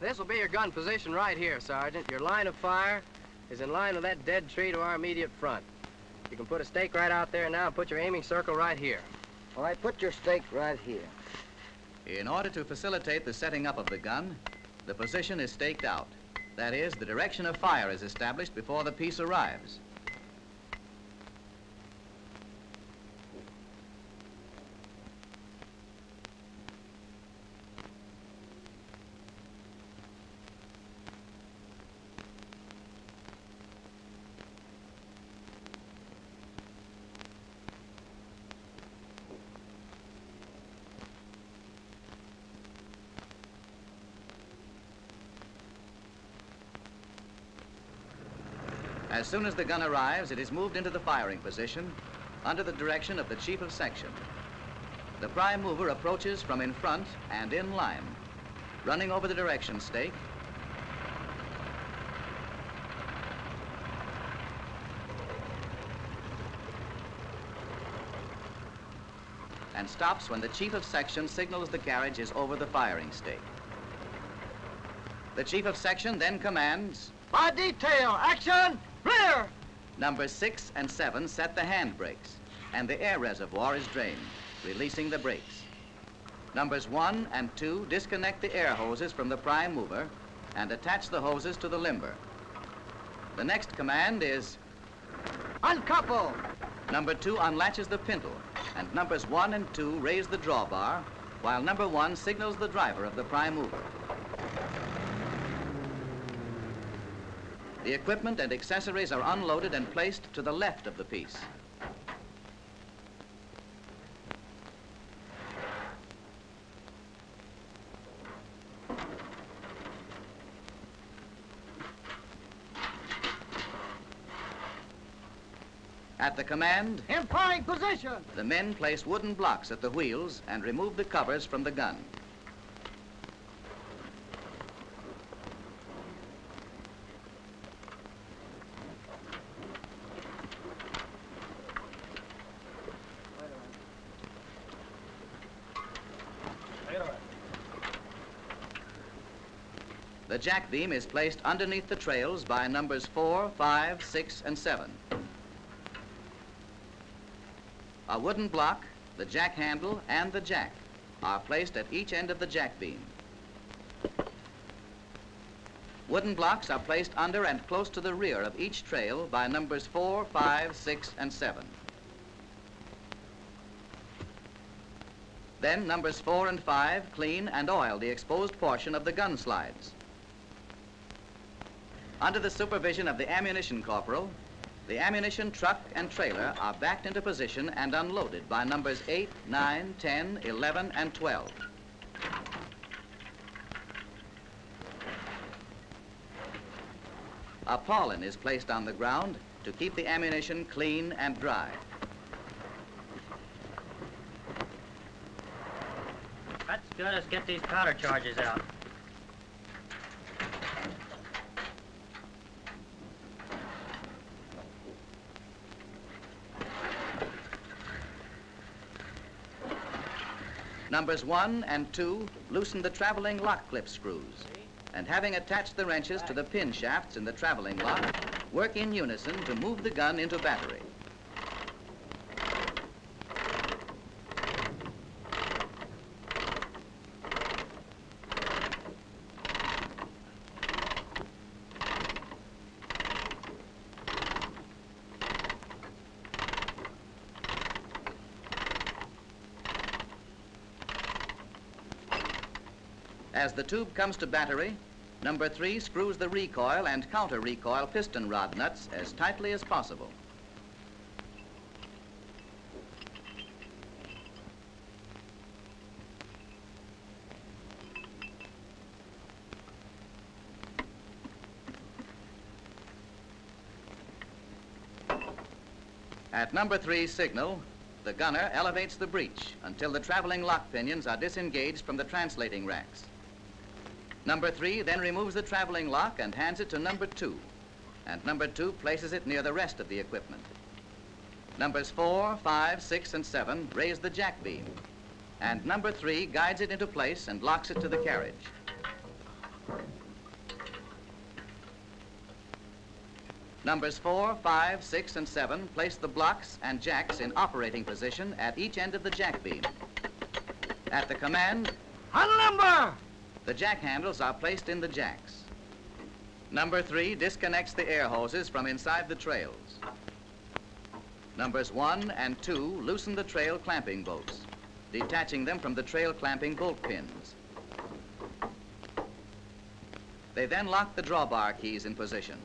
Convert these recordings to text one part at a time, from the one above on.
This will be your gun position right here, Sergeant. Your line of fire is in line with that dead tree to our immediate front. You can put a stake right out there now and put your aiming circle right here. All right, put your stake right here. In order to facilitate the setting up of the gun, the position is staked out. That is, the direction of fire is established before the piece arrives. As soon as the gun arrives, it is moved into the firing position under the direction of the Chief of Section. The prime mover approaches from in front and in line, running over the direction stake, and stops when the Chief of Section signals the carriage is over the firing stake. The Chief of Section then commands, "By detail, action, clear!" Numbers 6 and 7 set the hand brakes, and the air reservoir is drained, releasing the brakes. Numbers 1 and 2 disconnect the air hoses from the prime mover and attach the hoses to the limber. The next command is, "Uncouple!" Number 2 unlatches the pintle, and numbers 1 and 2 raise the drawbar, while number 1 signals the driver of the prime mover. The equipment and accessories are unloaded and placed to the left of the piece. At the command, "In firing position!" the men place wooden blocks at the wheels and remove the covers from the gun. The jack beam is placed underneath the trails by numbers 4, 5, 6, and 7. A wooden block, the jack handle, and the jack are placed at each end of the jack beam. Wooden blocks are placed under and close to the rear of each trail by numbers 4, 5, 6, and 7. Then numbers 4 and 5 clean and oil the exposed portion of the gun slides. Under the supervision of the ammunition corporal, the ammunition truck and trailer are backed into position and unloaded by numbers 8, 9, 10, 11, and 12. A paulin is placed on the ground to keep the ammunition clean and dry. That's good. Let's get these powder charges out. Numbers 1 and 2 loosen the traveling lock clip screws, and having attached the wrenches to the pin shafts in the traveling lock, work in unison to move the gun into battery. As the tube comes to battery, number 3 screws the recoil and counter-recoil piston rod nuts as tightly as possible. At number 3's signal, the gunner elevates the breech until the traveling lock pinions are disengaged from the translating racks. Number 3 then removes the traveling lock and hands it to number 2, and number 2 places it near the rest of the equipment. Numbers 4, 5, 6, and 7 raise the jack beam, and number 3 guides it into place and locks it to the carriage. Numbers 4, 5, 6, and 7 place the blocks and jacks in operating position at each end of the jack beam. At the command, Unlimber! the jack handles are placed in the jacks. Number 3 disconnects the air hoses from inside the trails. Numbers 1 and 2 loosen the trail clamping bolts, detaching them from the trail clamping bolt pins. They then lock the drawbar keys in position.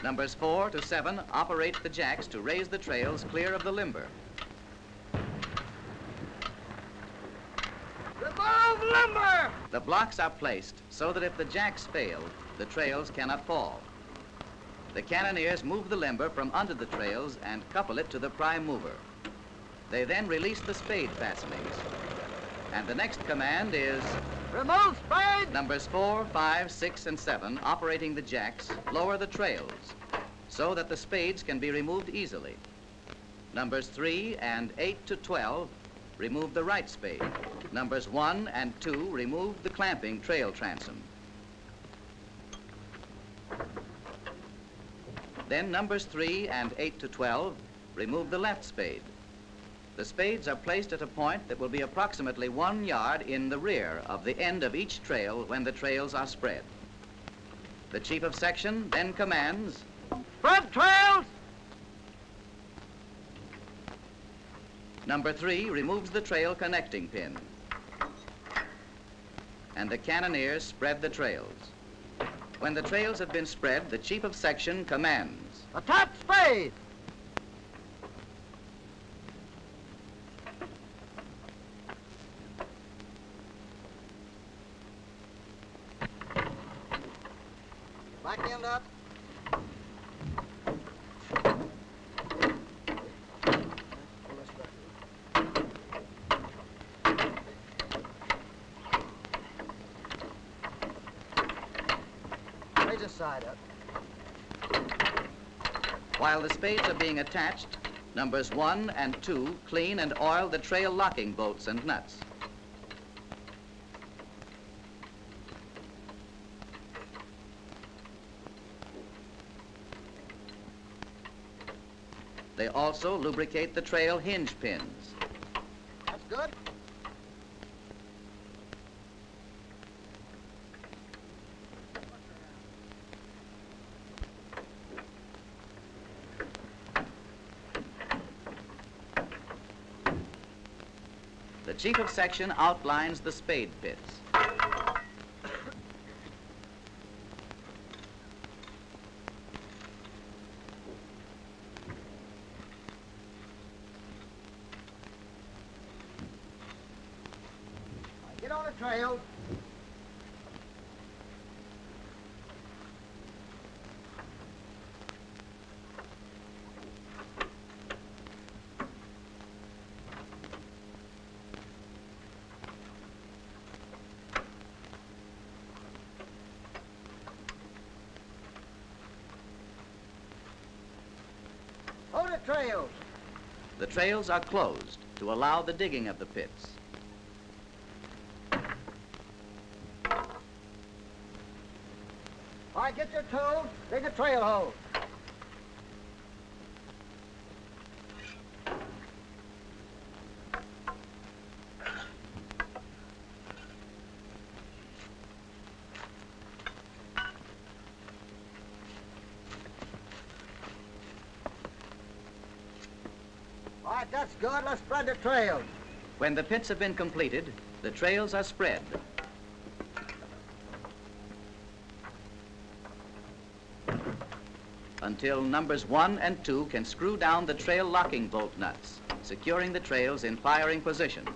Numbers 4 to 7 operate the jacks to raise the trails clear of the limber. Remove limber! The blocks are placed so that if the jacks fail, the trails cannot fall. The cannoneers move the limber from under the trails and couple it to the prime mover. They then release the spade fastenings. And the next command is Remove spade! numbers 4, 5, 6, and 7 operating the jacks lower the trails so that the spades can be removed easily. Numbers 3 and 8 to 12 remove the right spade. Numbers 1 and 2 remove the clamping trail transom. Then numbers 3 and 8 to 12 remove the left spade. The spades are placed at a point that will be approximately 1 yard in the rear of the end of each trail when the trails are spread. The chief of section then commands, Spread trails! number 3 removes the trail connecting pin. And the cannoneers spread the trails. When the trails have been spread, the chief of section commands, Attack spade! Back end up. Raise the side up. while the spades are being attached, numbers 1 and 2 clean and oil the trail locking bolts and nuts. They also lubricate the trail hinge pins. That's good. The chief of section outlines the spade pits. Get on the trail. Hold the trails. The trails are closed to allow the digging of the pits. All right, get your tools, dig a trail hole. All right, that's good. Let's spread the trails. When the pits have been completed, the trails are spread. Until numbers 1 and 2 can screw down the trail locking bolt nuts, securing the trails in firing position.